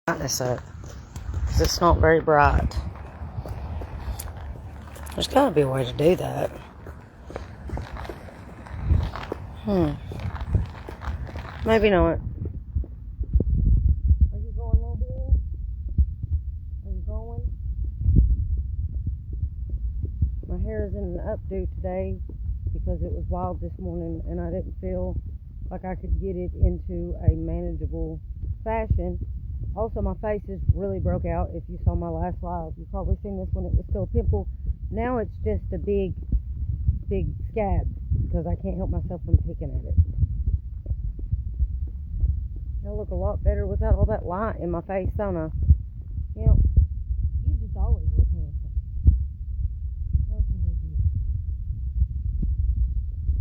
Brightness up because it's not very bright. There's got to be a way to do that. Maybe not. Are you going, little Bill? Are you going? My hair is in an updo today because it was wild this morning and I didn't feel like I could get it into a manageable fashion. Also, my face is really broke out. If you saw my last live, you've probably seen this when it was still a pimple. Now it's just a big scab because I can't help myself from picking at it. I look a lot better without all that light in my face, don't I? You know, you just always look handsome.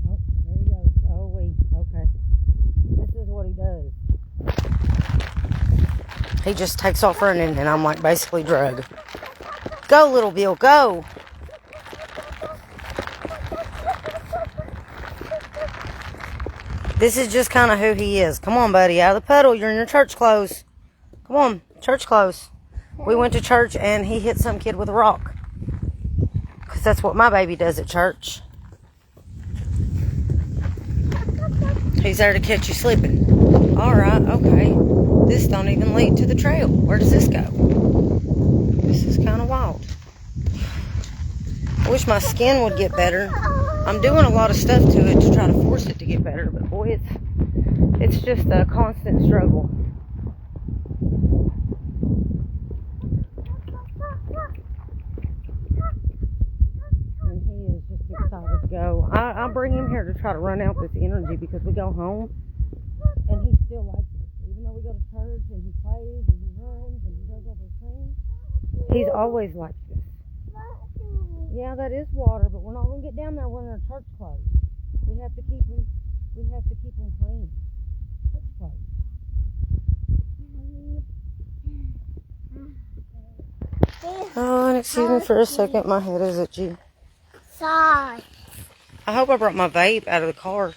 Oh, there he goes. Oh, wait. Okay. This is what he does. He just takes off running, and I'm like basically drug. Go, little Bill, go. This is just kind of who he is. Come on, buddy, out of the puddle. You're in your church clothes. Come on, church clothes. We went to church, and he hit some kid with a rock. Because that's what my baby does at church. He's there to catch you slipping. All right, okay. This don't even lead to the trail. Where does this go? This is kind of wild. I wish my skin would get better. I'm doing a lot of stuff to it to try to force it to get better, but boy, it's just a constant struggle. And he is just excited to go. I bring him here to try to run out this energy because we go home and he's still like this. Even though we go to church and he plays and he runs and he does all those things, he's always like this. Yeah, that is water, but we're not going to get down there when our church clothes. We have to keep them clean. Church clothes. Oh, and excuse me for a second, my head is itchy. Sorry. I hope I brought my vape out of the car.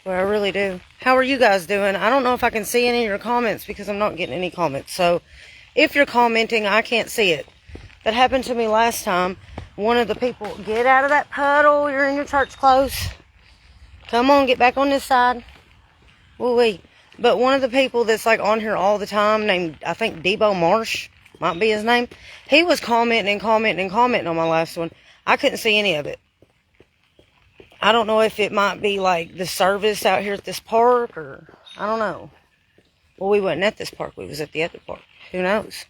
Well, I really do. How are you guys doing? I don't know if I can see any of your comments because I'm not getting any comments. So, if you're commenting, I can't see it. That happened to me last time. One of the people, get out of that puddle. You're in your church clothes. Come on, get back on this side. Woo-wee. But one of the people that's like on here all the time, named, I think, Debo Marsh, might be his name. He was commenting on my last one. I couldn't see any of it. I don't know if it might be like the service out here at this park or, I don't know. Well, we wasn't at this park. We was at the other park. Who knows?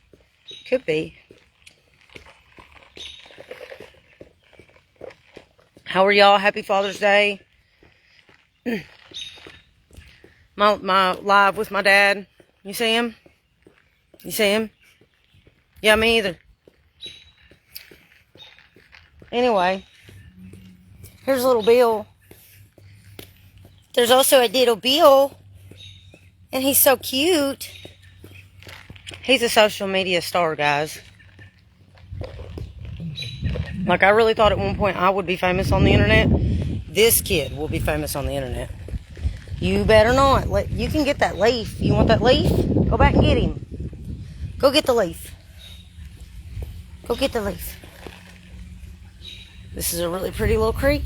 Could be. How are y'all? Happy Father's Day. My live with my dad. You see him? You see him? Yeah, me either. Anyway, here's little Bill. There's also a little Bill. And he's so cute. He's a social media star, guys. Like, I really thought at one point I would be famous on the internet. This kid will be famous on the internet. You better not. You can get that leaf. You want that leaf? Go back and get him. Go get the leaf. Go get the leaf. This is a really pretty little creek.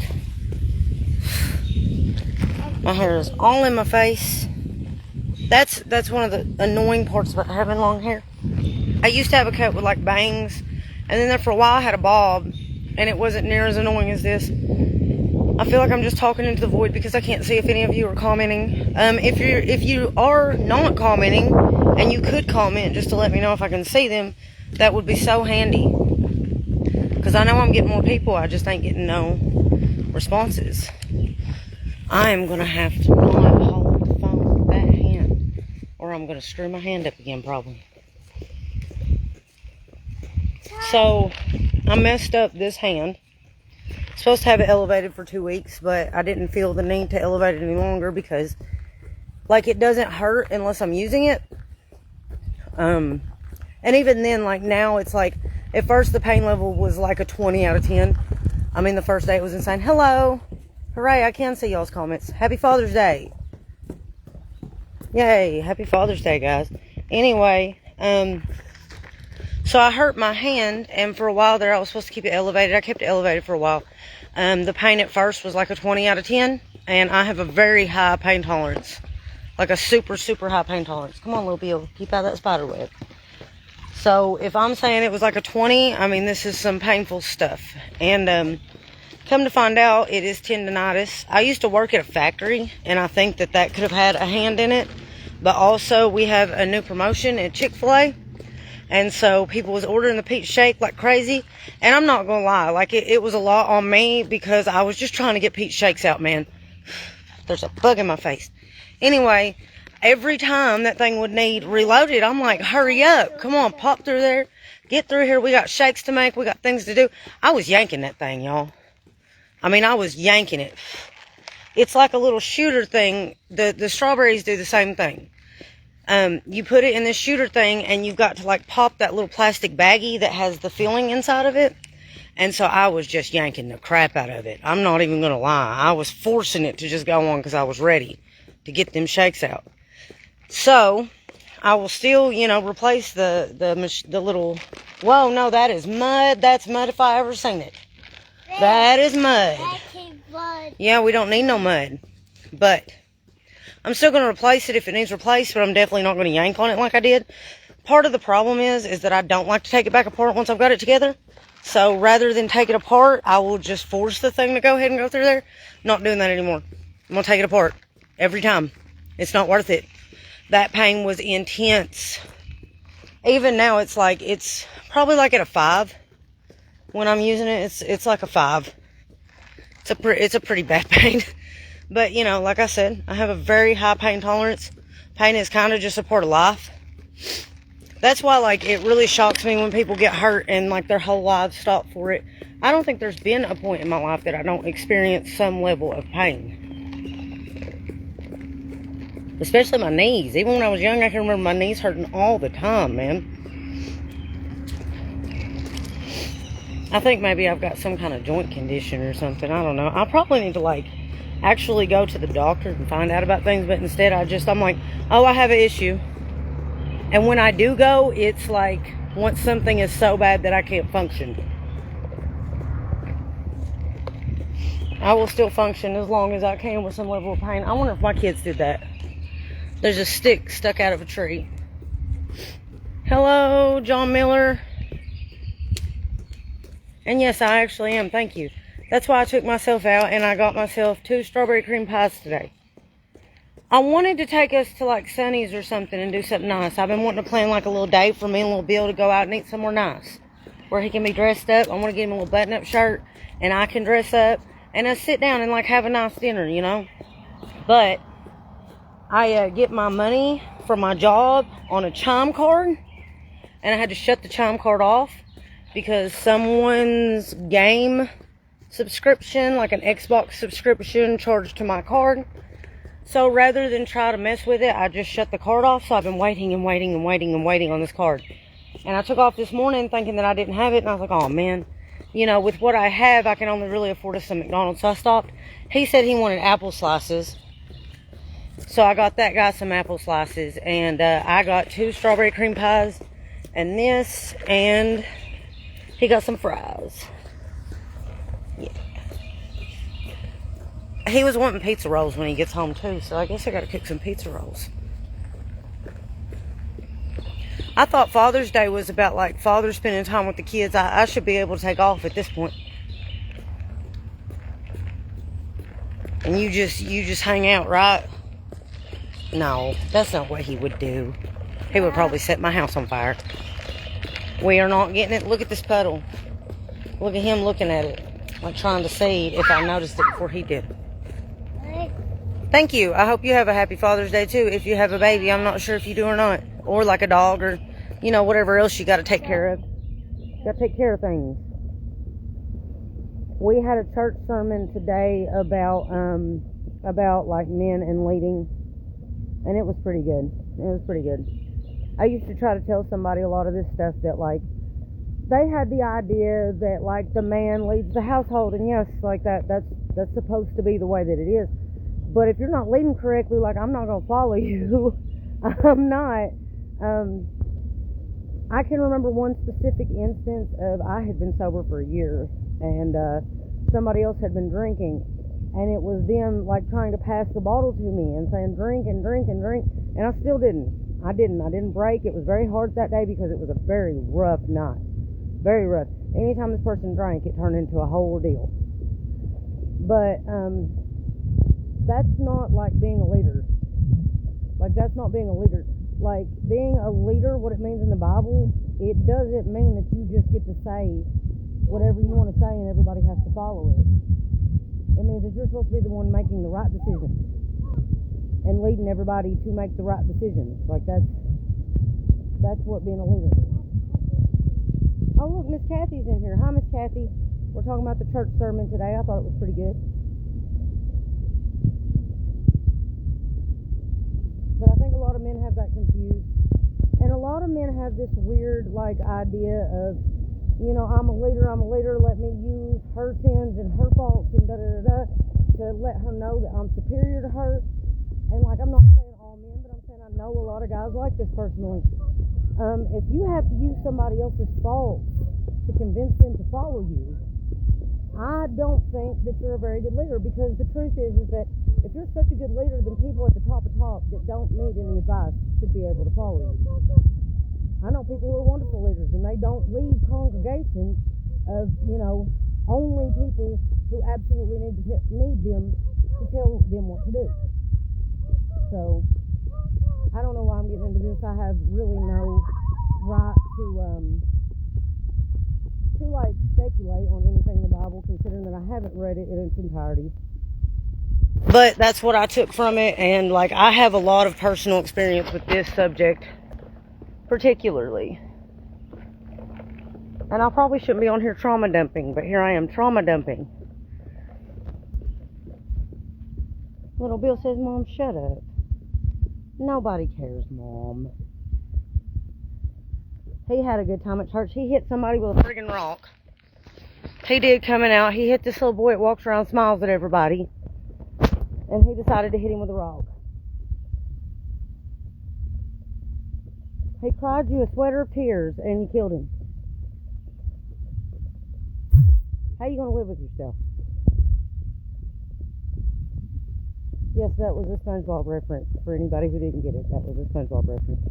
My hair is all in my face. That's one of the annoying parts about having long hair. I used to have a cut with like bangs. And then there for a while I had a bob. And it wasn't near as annoying as this. I feel like I'm just talking into the void because I can't see if any of you are commenting. If you are not commenting, and you could comment just to let me know if I can see them, that would be so handy. Because I know I'm getting more people, I just ain't getting no responses. I am going to have to not hold the phone with that hand, or I'm going to screw my hand up again probably. So, I messed up this hand. Supposed to have it elevated for 2 weeks, but I didn't feel the need to elevate it any longer because, like, it doesn't hurt unless I'm using it. And even then, like, now it's like, at first the pain level was like a 20 out of 10. I mean, the first day it was insane. Hello. Hooray, I can see y'all's comments. Happy Father's Day. Yay, happy Father's Day, guys. Anyway, so I hurt my hand, and for a while there I was supposed to keep it elevated. I kept it elevated for a while. The pain at first was like a 20 out of 10, and I have a very high pain tolerance. Like a super, super high pain tolerance. Come on, little Bill. Keep out of that spider web. So if I'm saying it was like a 20, I mean, this is some painful stuff. And come to find out, it is tendonitis. I used to work at a factory, and I think that could have had a hand in it. But also, we have a new promotion at Chick-fil-A. And so people was ordering the peach shake like crazy. And I'm not going to lie, like it was a lot on me because I was just trying to get peach shakes out, man. There's a bug in my face. Anyway, every time that thing would need reloaded, I'm like, hurry up. Come on, pop through there. Get through here. We got shakes to make. We got things to do. I was yanking that thing, y'all. I mean, I was yanking it. It's like a little shooter thing. The strawberries do the same thing. You put it in this shooter thing, and you've got to like pop that little plastic baggie that has the filling inside of it. And so I was just yanking the crap out of it. I'm not even going to lie. I was forcing it to just go on because I was ready to get them shakes out. So I will still, replace the little, whoa, no, that is mud. That's mud if I ever seen it. That is mud. Yeah, we don't need no mud. But I'm still going to replace it if it needs replaced, but I'm definitely not going to yank on it like I did. Part of the problem is that I don't like to take it back apart once I've got it together. So rather than take it apart, I will just force the thing to go ahead and go through there. Not doing that anymore. I'm going to take it apart every time. It's not worth it. That pain was intense. Even now, it's probably like at a 5. When I'm using it, it's like a 5. It's a pretty bad pain. But, like I said, I have a very high pain tolerance. Pain is kind of just a part of life. That's why, it really shocks me when people get hurt and, their whole lives stop for it. I don't think there's been a point in my life that I don't experience some level of pain. Especially my knees. Even when I was young, I can remember my knees hurting all the time, man. I think maybe I've got some kind of joint condition or something. I don't know. I probably need to, actually go to the doctor and find out about things. But instead, I'm like, oh, I have an issue. And when I do go, it's once something is so bad that I can't function. I will still function as long as I can with some level of pain. I wonder if my kids did that. There's a stick stuck out of a tree. Hello, John Miller. And yes, I actually am. Thank you. That's why I took myself out and I got myself 2 strawberry cream pies today. I wanted to take us to Sonny's or something and do something nice. I've been wanting to plan a little date for me and little Bill to go out and eat somewhere nice. Where he can be dressed up. I want to get him a little button-up shirt and I can dress up. And us sit down and have a nice dinner, But I get my money from my job on a chime card. And I had to shut the chime card off because someone's game subscription, like an Xbox subscription, charged to my card. So rather than try to mess with it, I just shut the card off. So I've been waiting and waiting and waiting and waiting on this card. And I took off this morning thinking that I didn't have it. And I was like, oh man, with what I have, I can only really afford us some McDonald's. So I stopped. He said he wanted apple slices. So I got that guy some apple slices. And I got 2 strawberry cream pies and this. And he got some fries. Yeah. He was wanting pizza rolls when he gets home too, so I guess I gotta cook some pizza rolls. I thought Father's Day was about father spending time with the kids. I should be able to take off at this point. And you just hang out, right? No, that's not what he would do. He would probably set my house on fire. We are not getting it. Look at this puddle. Look at him looking at it. Trying to see if I noticed it before he did. Thank you. I hope you have a happy Father's Day too. If you have a baby, I'm not sure if you do or not. Or a dog or, whatever else you got to take care of. You got to take care of things. We had a church sermon today about men and leading. And it was pretty good. It was pretty good. I used to try to tell somebody a lot of this stuff that they had the idea that the man leads the household, and yes, that's supposed to be the way that it is. But if you're not leading correctly, I'm not gonna follow you. I'm not. I can remember one specific instance of I had been sober for a year, and somebody else had been drinking, and it was them like trying to pass the bottle to me and saying drink and drink and drink, and I still didn't. I didn't break. It was very hard that day because it was a very rough night. Very rough. Anytime this person drank, it turned into a whole ordeal. But that's not like being a leader. Like, that's not being a leader. Like, being a leader, what it means in the Bible, it doesn't mean that you just get to say whatever you want to say and everybody has to follow it. It means that you're supposed to be the one making the right decisions and leading everybody to make the right decisions. Like, that's what being a leader is. Oh, look, Miss Kathy's in here. Hi, Miss Kathy. We're talking about the church sermon today. I thought it was pretty good. But I think a lot of men have that confused. And a lot of men have this weird, like, idea of, you know, I'm a leader, let me use her sins and her faults and da-da-da-da to let her know that I'm superior to her. And, like, I'm not saying all men, but I'm saying I know a lot of guys like this personally. If you have to use somebody else's faults to convince them to follow you, I don't think that you're a very good leader, because the truth is that if you're such a good leader, then people at the top that don't need any advice should be able to follow you. I know people who are wonderful leaders, and they don't lead congregations of, you know, only people who absolutely need them to tell them what to do. So, I don't know why I'm getting into this. I have really no right to like speculate on anything in the Bible, considering that I haven't read it in its entirety. But that's what I took from it, and like, I have a lot of personal experience with this subject, particularly. And I probably shouldn't be on here trauma dumping, but here I am trauma dumping. Little Bill says, Mom, shut up. Nobody cares, Mom. He had a good time at church. He hit somebody with a friggin' rock. He did, coming out. He hit this little boy that walks around, smiles at everybody. And he decided to hit him with a rock. He cried you a sweater of tears, and you killed him. How are you going to live with yourself? Yes, that was a SpongeBob reference. For anybody who didn't get it, that was a SpongeBob reference.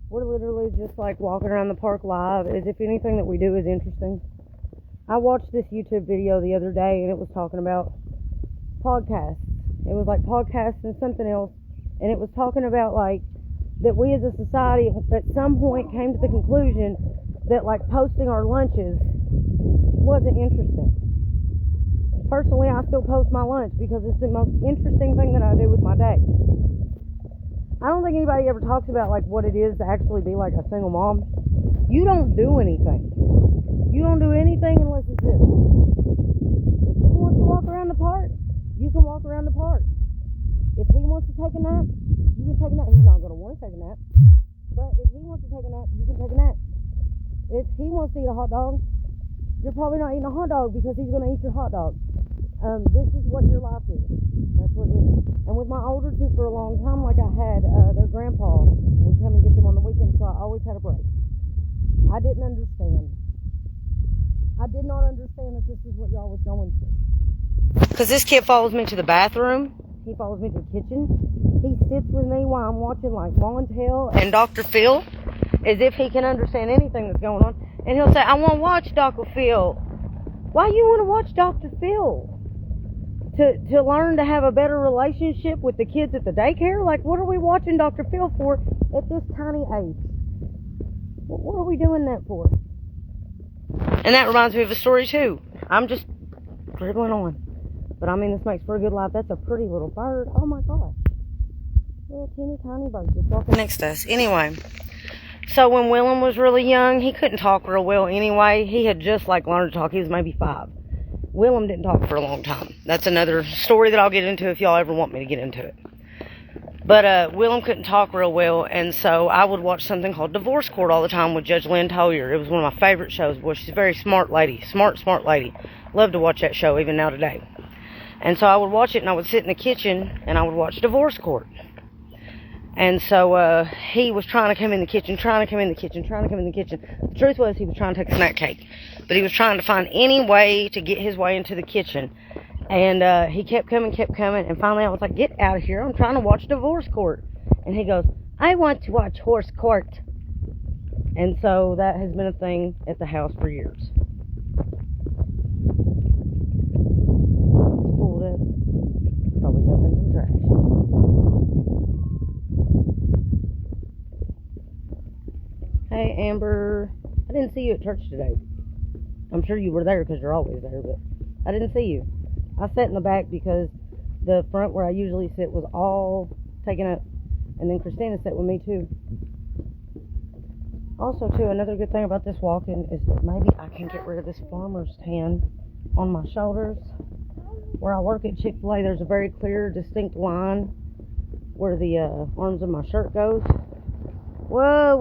We're literally just like walking around the park live, as if anything that we do is interesting. I watched this YouTube video the other day, and it was talking about podcasts. It was like podcasts and something else, and it was talking about like that we as a society at some point came to the conclusion that like posting our lunches wasn't interesting. Personally, I still post my lunch because it's the most interesting thing that I do with my day. I don't think anybody ever talks about like what it is to actually be like a single mom. You don't do anything. You don't do anything unless it's this. If he wants to walk around the park, you can walk around the park. If he wants to take a nap, you can take a nap. He's not going to want to take a nap. But if he wants to take a nap, you can take a nap. If he wants to eat a hot dog, you're probably not eating a hot dog because he's going to eat your hot dog. This is what your life is. That's what it is. And with my older two for a long time, like I had, their grandpa would come and get them on the weekend, so I always had a break. I didn't understand. I did not understand that this is what y'all was going through. Because this kid follows me to the bathroom. He follows me to the kitchen. He sits with me while I'm watching like Montel and Dr. Phil, as if he can understand anything that's going on. And he'll say, I want to watch Dr. Phil. Why you want to watch Dr. Phil? To learn to have a better relationship with the kids at the daycare? Like, what are we watching Dr. Phil for at this tiny age? What are we doing that for? And that reminds me of a story, too. I'm just dribbling on. But, I mean, this makes for a good life. That's a pretty little bird. Oh, my gosh. Little teeny tiny bird just walking next to us. Anyway, so when Willem was really young, he couldn't talk real well anyway. He had just, like, learned to talk. He was maybe 5. Willem didn't talk for a long time. That's another story that I'll get into if y'all ever want me to get into it. But Willem couldn't talk real well, and so I would watch something called Divorce Court all the time with Judge Lynn Tollier. It was one of my favorite shows. Boy, she's a very smart lady. Smart lady. Love to watch that show even now today. And so I would watch it, and I would sit in the kitchen, and I would watch Divorce Court. And so he was trying to come in the kitchen. The truth was, he was trying to take a snack cake. But he was trying to find any way to get his way into the kitchen. And he kept coming. And finally I was like, get out of here. I'm trying to watch Divorce Court. And he goes, I want to watch Horse Court. And so that has been a thing at the house for years. Pulled up. Probably dumping some trash. Hey, Amber. I didn't see you at church today. I'm sure you were there because you're always there, but I didn't see you. I sat in the back because the front where I usually sit was all taken up. And then Christina sat with me, too. Also, too, another good thing about this walking is that maybe I can get rid of this farmer's tan on my shoulders. Where I work at Chick-fil-A, there's a very clear, distinct line where the arms of my shirt goes. Whoa.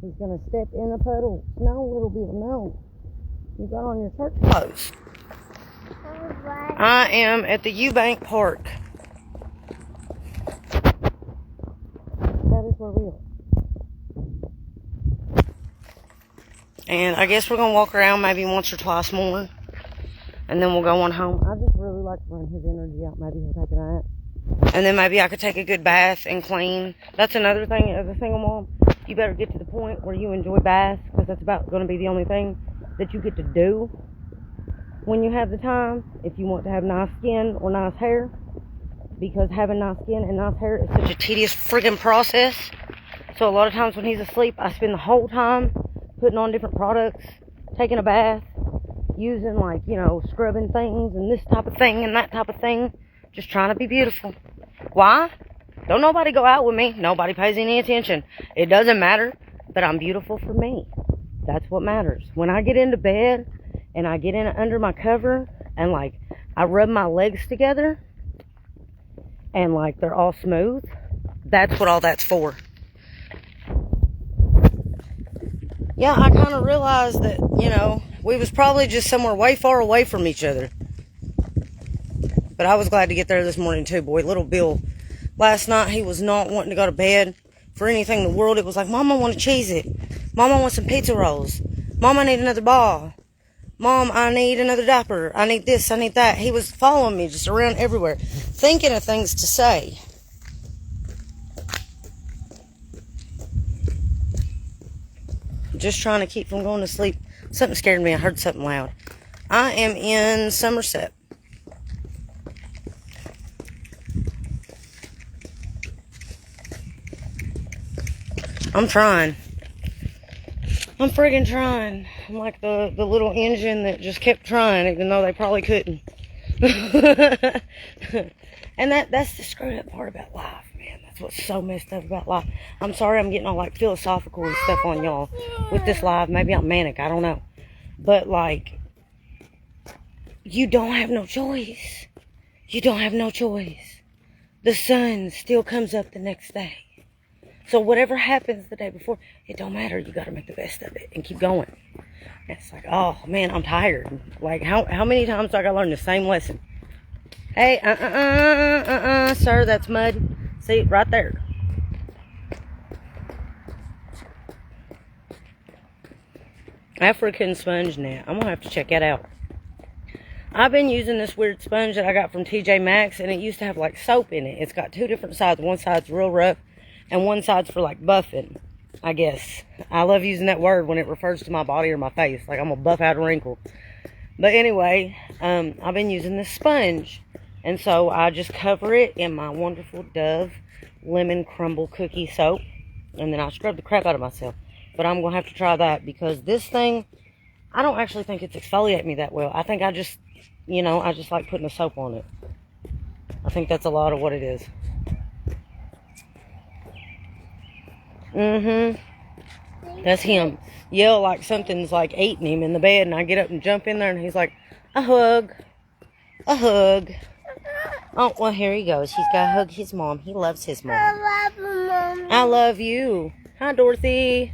He's going to step in the puddle. No, little Bill, no. You got on your church clothes. I am at the Eubank Park. That is where we are. And I guess we're going to walk around maybe once or twice more. And then we'll go on home. I just really like to run his energy out. Maybe he'll take a nap. And then maybe I could take a good bath and clean. That's another thing as a single mom. You better get to the point where you enjoy baths, because that's about going to be the only thing that you get to do when you have the time, if you want to have nice skin or nice hair. Because having nice skin and nice hair is such a tedious friggin' process. So a lot of times when he's asleep, I spend the whole time putting on different products, taking a bath, using like, scrubbing things and this type of thing and that type of thing. Just trying to be beautiful. Why? Don't nobody go out with me. Nobody pays any attention. It doesn't matter, but I'm beautiful for me. That's what matters. When I get into bed and I get in under my cover and like I rub my legs together and like they're all smooth, that's what all that's for. Yeah, I kind of realized that, we was probably just somewhere way far away from each other. But I was glad to get there this morning too, boy. Little Bill, last night he was not wanting to go to bed for anything in the world. It was like, Mom, I want to cheese it. Mom, I want some pizza rolls. Mom, I need another ball. Mom, I need another diaper. I need this, I need that. He was following me just around everywhere, thinking of things to say. Just trying to keep from going to sleep. Something scared me. I heard something loud. I am in Somerset. I'm trying. I'm friggin' trying. I'm like the little engine that just kept trying, even though they probably couldn't. And that's the screwed up part about life, man. That's what's so messed up about life. I'm sorry I'm getting all like philosophical and stuff on y'all with this live. Maybe I'm manic, I don't know. But like, you don't have no choice. You don't have no choice. The sun still comes up the next day. So whatever happens the day before, it don't matter. You got to make the best of it and keep going. And it's like, oh man, I'm tired. Like how many times do I got to learn the same lesson? Hey, sir, that's mud. See, right there. African sponge net. I'm going to have to check that out. I've been using this weird sponge that I got from TJ Maxx, and it used to have like soap in it. It's got two different sides. One side's real rough, and one side's for like buffing, I guess. I love using that word when it refers to my body or my face. Like I'm going to buff out a wrinkle. But anyway, I've been using this sponge. And so I just cover it in my wonderful Dove lemon crumble cookie soap. And then I scrub the crap out of myself. But I'm going to have to try that because this thing, I don't actually think it's exfoliating me that well. I think I just, I just like putting the soap on it. I think that's a lot of what it is. That's him. Yell like something's like eating him in the bed, and I get up and jump in there, and he's like, a hug. A hug. Oh, well, here he goes. He's got to hug his mom. He loves his mom. I love you, Mommy. I love you. Hi, Dorothy.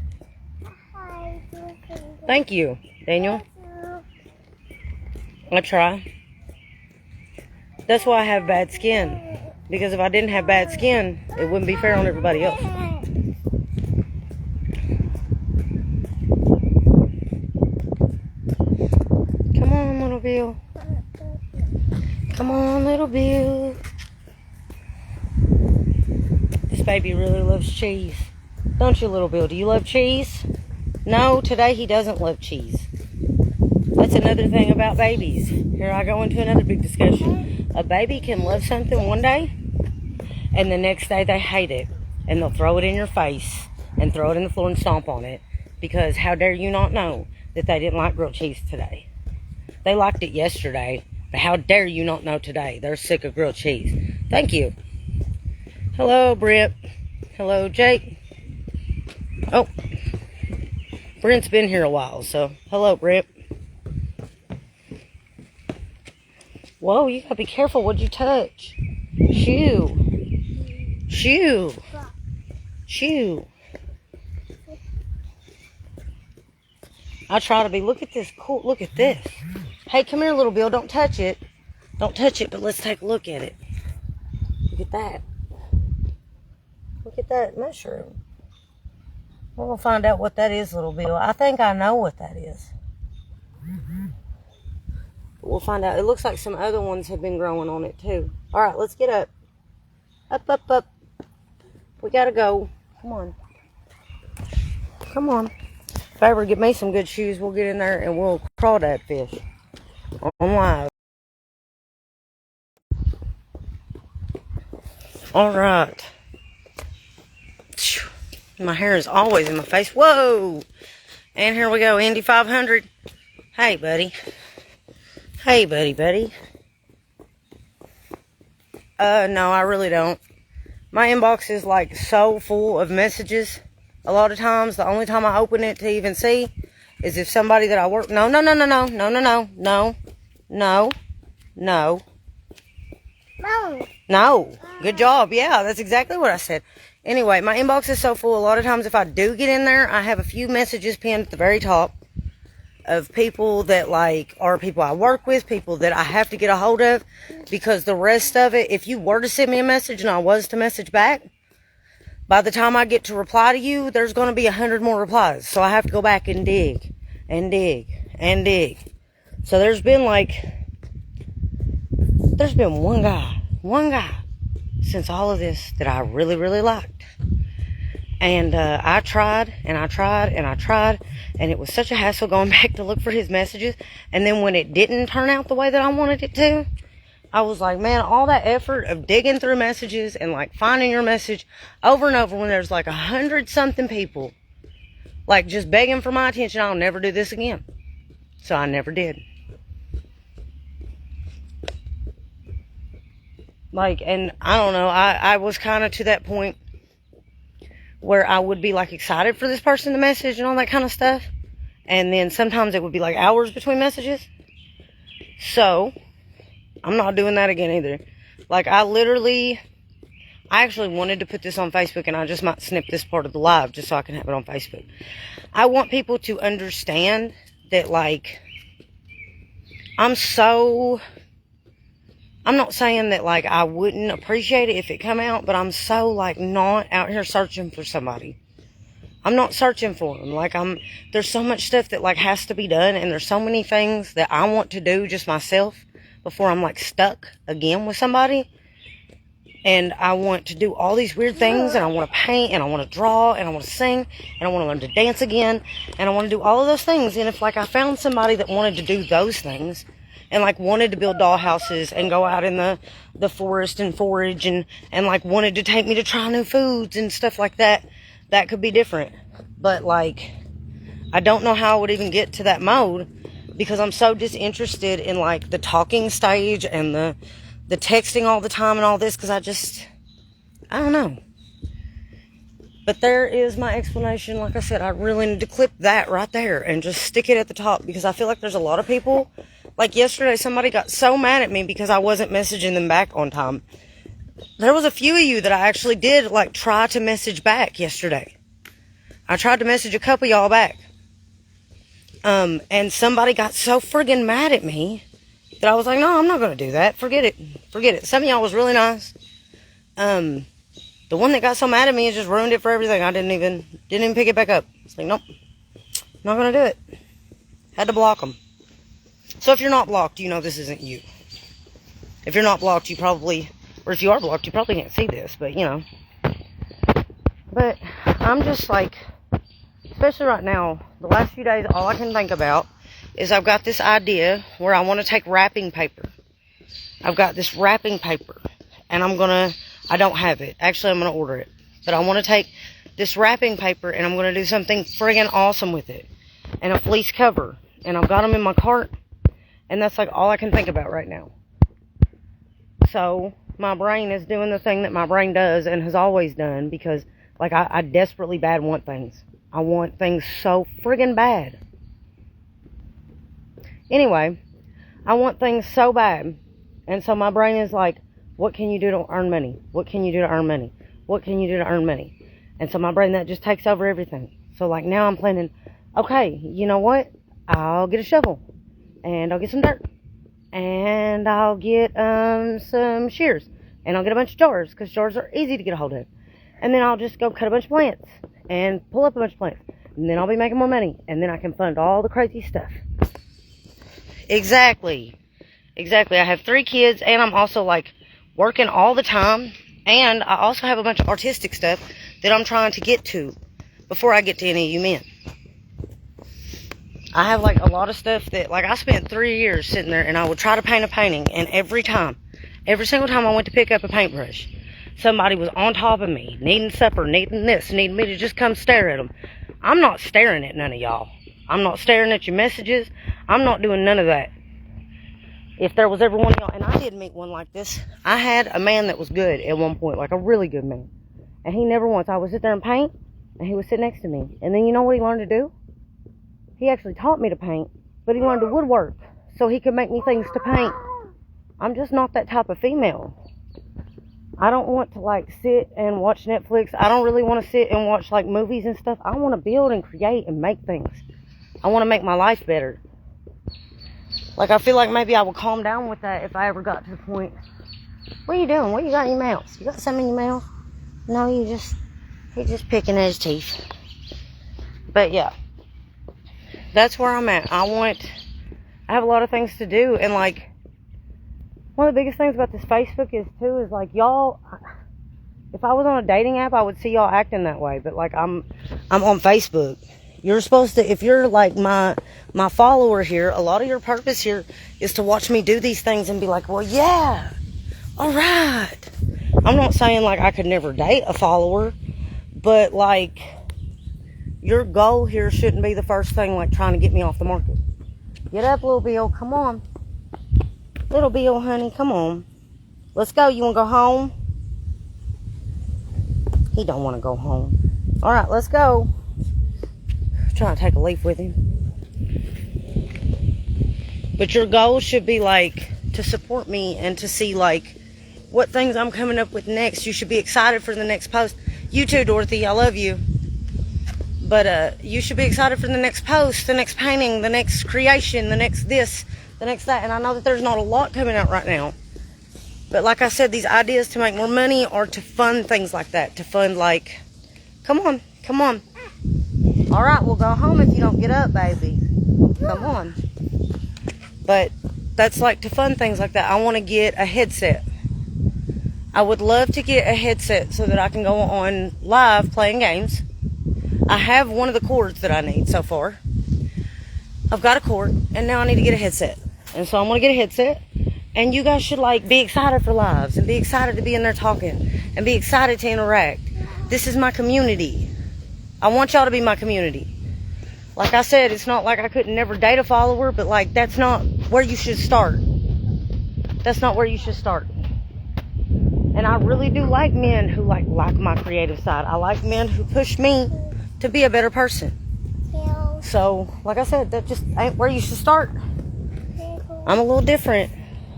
Hi, Dorothy. Thank you, Daniel. I try. That's why I have bad skin. Because if I didn't have bad skin, it wouldn't be fair on everybody else. Come on, little Bill. Come on, little Bill. This baby really loves cheese. Don't you, little Bill? Do you love cheese? No, today he doesn't love cheese. That's another thing about babies. Here I go into another big discussion. A baby can love something one day, and the next day they hate it. And they'll throw it in your face and throw it in the floor and stomp on it. Because how dare you not know that they didn't like grilled cheese today? They liked it yesterday, but how dare you not know today they're sick of grilled cheese? Thank you. Hello, Britt. Hello, Jake. Oh, Brent's been here a while, so hello, Britt. Whoa, you gotta be careful. What'd you touch? Shoo. Shoo. Shoo. I try to be. Look at this. Cool. Look at this. Hey, come here, little Bill. Don't touch it. Don't touch it, but let's take a look at it. Look at that. Look at that mushroom. We're going to find out what that is, little Bill. I think I know what that is. But we'll find out. It looks like some other ones have been growing on it, too. All right, let's get up. Up, up, up. We got to go. Come on. Come on. If I ever get me some good shoes, we'll get in there and we'll crawdad fish on live. All right. My hair is always in my face. Whoa! And here we go, Indy 500. Hey, buddy. Hey, buddy. No, I really don't. My inbox is like so full of messages. A lot of times, the only time I open it to even see is if somebody that I work... No. Good job. Yeah, that's exactly what I said. Anyway, my inbox is so full. A lot of times, if I do get in there, I have a few messages pinned at the very top of people that, like, are people I work with, people that I have to get a hold of, because the rest of it, if you were to send me a message and I was to message back, by the time I get to reply to you, there's going to be 100 more replies. So I have to go back and dig, and dig, and dig. So there's been one guy, since all of this that I really, really liked. And I tried, and it was such a hassle going back to look for his messages. And then when it didn't turn out the way that I wanted it to, I was like, man, all that effort of digging through messages and, like, finding your message over and over when there's, like, 100-something people, like, just begging for my attention, I'll never do this again. So I never did. Like, and I don't know, I was kind of to that point where I would be, like, excited for this person to message and all that kind of stuff. And then sometimes it would be, like, hours between messages. So I'm not doing that again either. Like, I actually wanted to put this on Facebook, and I just might snip this part of the live just so I can have it on Facebook. I want people to understand that, like, I'm not saying that, like, I wouldn't appreciate it if it come out, but I'm so, like, not out here searching for somebody. I'm not searching for them. Like, there's so much stuff that, like, has to be done, and there's so many things that I want to do just myself before I'm, like, stuck again with somebody. And I want to do all these weird things, and I want to paint, and I want to draw, and I want to sing, and I want to learn to dance again, and I want to do all of those things. And if, like, I found somebody that wanted to do those things, and, like, wanted to build dollhouses and go out in the forest and forage and, like, wanted to take me to try new foods and stuff like that, that could be different. But, like, I don't know how I would even get to that mode because I'm so disinterested in, like, the talking stage and the texting all the time and all this, because I don't know. But there is my explanation. Like I said, I really need to clip that right there and just stick it at the top, because I feel like there's a lot of people. Like yesterday, somebody got so mad at me because I wasn't messaging them back on time. There was a few of you that I actually did, like, try to message back yesterday. I tried to message a couple y'all back. And somebody got so friggin' mad at me that I was like, no, I'm not going to do that. Forget it. Forget it. Some of y'all was really nice. The one that got so mad at me just ruined it for everything. I didn't even pick it back up. It's like, nope, not going to do it. Had to block them. So if you're not blocked, you know this isn't you. If you're not blocked, you probably, or if you are blocked, you probably can't see this, but you know. But I'm just like, especially right now, the last few days, all I can think about is I've got this idea where I want to take wrapping paper. I've got this wrapping paper, and I don't have it. Actually, I'm going to order it. But I want to take this wrapping paper, and I'm going to do something friggin' awesome with it. And a fleece cover. And I've got them in my cart, and that's like all I can think about right now. So my brain is doing the thing that my brain does and has always done, because like I desperately bad want things. I want things so friggin' bad. Anyway, I want things so bad. And so my brain is like, what can you do to earn money? What can you do to earn money? What can you do to earn money? And so my brain, that just takes over everything. So like now I'm planning, okay, you know what? I'll get a shovel. And I'll get some dirt. And I'll get some shears. And I'll get a bunch of jars, because jars are easy to get a hold of. And then I'll just go cut a bunch of plants and pull up a bunch of plants. And then I'll be making more money. And then I can fund all the crazy stuff. Exactly. I have 3 kids, and I'm also like working all the time. And I also have a bunch of artistic stuff that I'm trying to get to before I get to any of you men. I have like a lot of stuff that, like, I spent 3 years sitting there, and I would try to paint a painting, and every single time I went to pick up a paintbrush, somebody was on top of me, needing supper, needing this, needing me to just come stare at them. I'm not staring at none of y'all. I'm not staring at your messages. I'm not doing none of that. If there was ever one of y'all, and I did meet one like this. I had a man that was good at one point, like a really good man. And he never once, I would sit there and paint, and he would sit next to me. And then you know what he learned to do? He actually taught me to paint, but he learned to woodwork so he could make me things to paint. I'm just not that type of female. I don't want to like sit and watch Netflix. I don't really want to sit and watch like movies and stuff. I want to build and create and make things. I want to make my life better. Like, I feel like maybe I would calm down with that if I ever got to the point. What are you doing? What you got in your mouth? You got something in your mouth? No, he's just picking at his teeth. But yeah, that's where I'm at. I have a lot of things to do, and like, one of the biggest things about this Facebook is like, y'all, if I was on a dating app, I would see y'all acting that way, but like, I'm on Facebook. You're supposed to, if you're like my follower here, a lot of your purpose here is to watch me do these things and be like, well, yeah, all right. I'm not saying like I could never date a follower, but like, your goal here shouldn't be the first thing like trying to get me off the market. Get up, little Bill, come on. Little Bill, honey, come on. Let's go. You want to go home? He don't want to go home. All right, let's go. Trying to take a leaf with him. But your goal should be like to support me and to see like what things I'm coming up with next. You should be excited for the next post. You too, Dorothy. I love you. But you should be excited for the next post, the next painting, the next creation, the next this, the next that. And I know that there's not a lot coming out right now. But like I said, these ideas to make more money or to fund things like that. To fund like, come on, come on. All right, we'll go home if you don't get up, baby. Come on. But that's like to fund things like that. I want to get a headset. I would love to get a headset so that I can go on live playing games. I have one of the cords that I need so far. I've got a cord, and now I need to get a headset. And so I'm going to get a headset. And you guys should like be excited for lives and be excited to be in there talking and be excited to interact. This is my community. I want y'all to be my community. Like I said, it's not like I couldn't never date a follower, but like that's not where you should start. That's not where you should start. And I really do like men who like my creative side. I like men who push me to be a better person. So, like I said, that just ain't where you should start. I'm a little different.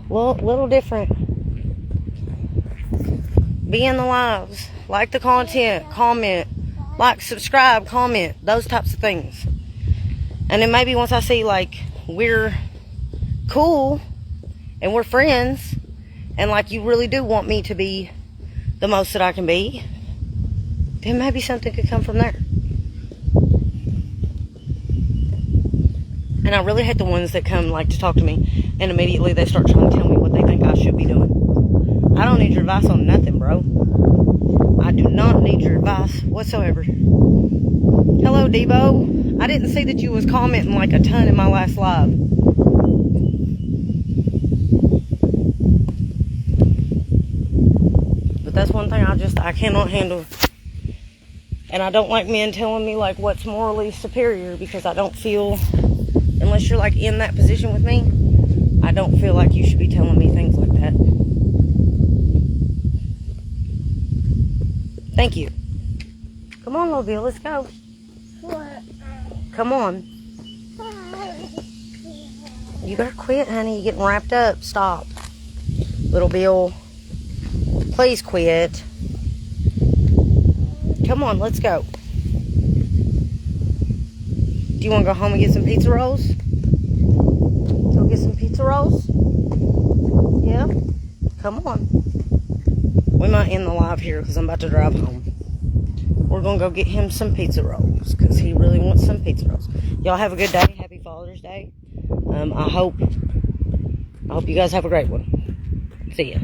Little different. Be in the lives. Like the content. Comment. Like, subscribe, comment. Those types of things. And then maybe once I see, like, we're cool, and we're friends, and like you really do want me to be the most that I can be, then maybe something could come from there. And I really hate the ones that come like to talk to me and immediately they start trying to tell me what they think I should be doing. I don't need your advice on nothing, bro. I do not need your advice whatsoever. Hello, Debo. I didn't see that you was commenting like a ton in my last live. But that's one thing I cannot handle. And I don't like men telling me like what's morally superior, because I don't feel, unless you're like in that position with me, I don't feel like you should be telling me things like that. Thank you. Come on, little Bill, let's go. Come on. You gotta quit, honey. You're getting wrapped up. Stop. Little Bill, please quit. Come on, let's go. Do you want to go home and get some pizza rolls? Go get some pizza rolls? Yeah? Come on. We might end the live here because I'm about to drive home. We're going to go get him some pizza rolls because he really wants some pizza rolls. Y'all have a good day. Happy Father's Day. I hope you guys have a great one. See ya.